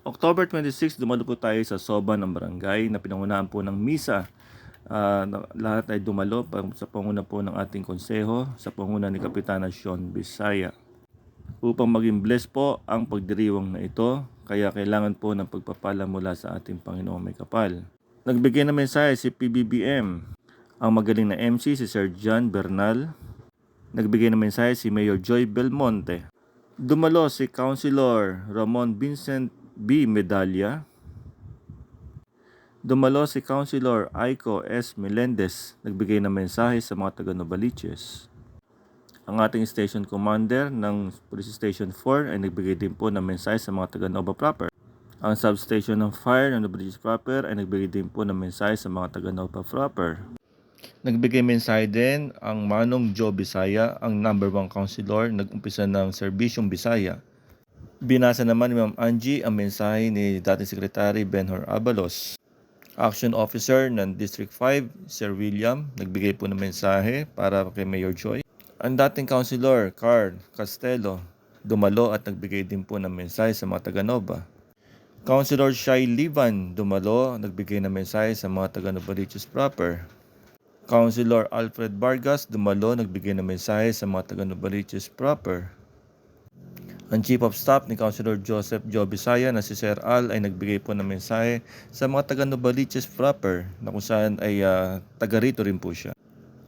October 26, dumalo po tayo sa Soba ng barangay na pinangunahan po ng misa. Lahat ay dumalo sa panguna po ng ating konseho, sa panguna ni Kapitana Sean Bisaya. Upang maging blessed po ang pagdiriwang na ito, kaya kailangan po ng pagpapala mula sa ating Panginoong may kapal. Nagbigay ng mensahe si PBBM, ang magaling na MC si Sir John Bernal. Nagbigay ng mensahe si Mayor Joy Belmonte. Dumalo si Councilor Ramon Vincent B. Medalla. Dumalo si Councilor Aiko S. Melendez. Nagbigay ng mensahe sa mga taga Novaliches. Ang ating station commander ng Police Station 4 ay nagbigay din po ng mensahe sa mga taga Nova Proper. Ang substation ng fire ng Novaliches Proper ay nagbigay din po ng mensahe sa mga taga Nova Proper. Nagbigay mensahe din ang Manong Joe Bisaya, ang number 1 councilor, nag-umpisa ng Serbisyong Bisaya. Binasa naman ni Ma'am Angie ang mensahe ni dating Secretary Benhur Abalos. Action Officer ng District 5, Sir William, nagbigay po ng mensahe para kay Mayor Joy. Ang dating councilor, Carl Castelo, dumalo at nagbigay din po ng mensahe sa mga taga-Nova. Councilor Shai Livan, dumalo, nagbigay ng mensahe sa mga taga-Novaliches Proper. Councilor Alfred Vargas, dumalo, nagbigay ng mensahe sa mga taga-Novaliches Proper. Ang Chief of Staff ni Councilor Joseph Joe Bisaya na si Sir Al ay nagbigay po ng mensahe sa mga taga-Novaliches Proper na kung saan ay taga rito rin po siya.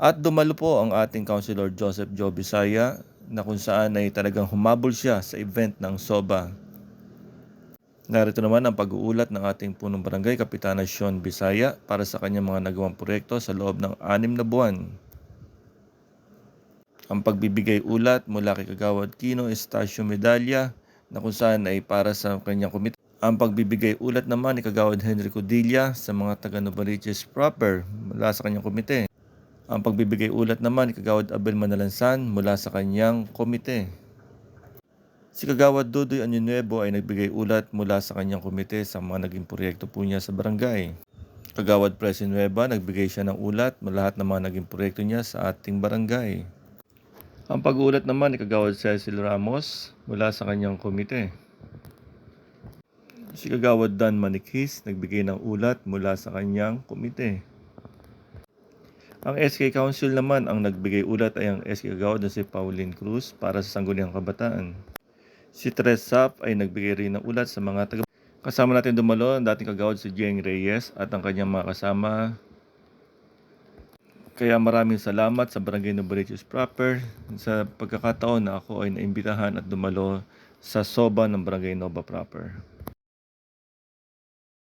At dumalo po ang ating Councilor Joseph Joe Bisaya na kung saan ay talagang humabol siya sa event ng SOBA. Narito naman ang pag-uulat ng ating punong barangay, Kapitana Sean Bisaya, para sa kanyang mga nagawang proyekto sa loob ng 6 na buwan. Ang pagbibigay ulat mula kay Kagawad Kino Estacio Medalla na kung saan ay para sa kanyang komite. Ang pagbibigay ulat naman ni Kagawad Henry Codilla sa mga taga Novaliches Proper mula sa kanyang komite. Ang pagbibigay ulat naman ni Kagawad Abel Manalansan mula sa kanyang komite. Si Kagawad Dudoy Anyunuevo ay nagbigay ulat mula sa kanyang komite sa mga naging proyekto po niya sa barangay. Kagawad Presi Nueva, nagbigay siya ng ulat mula lahat ng mga naging proyekto niya sa ating barangay. Ang pag-uulat naman ni Kagawad Cecil Ramos mula sa kanyang komite. Si Kagawad Dan Manikis, nagbigay ng ulat mula sa kanyang komite. Ang SK Council naman, ang nagbigay ulat ay ang SK Kagawad na si Pauline Cruz para sa Sangguniang Kabataan. Si Tres Sap ay nagbigay rin ng ulat sa mga taga. Kasama natin dumalo ang dating Kagawad si Jeng Reyes at ang kanyang mga kasama. Kaya maraming salamat sa Barangay Novaliches Proper sa pagkakataon na ako ay naimbitahan at dumalo sa SOBA ng Barangay Nova Proper.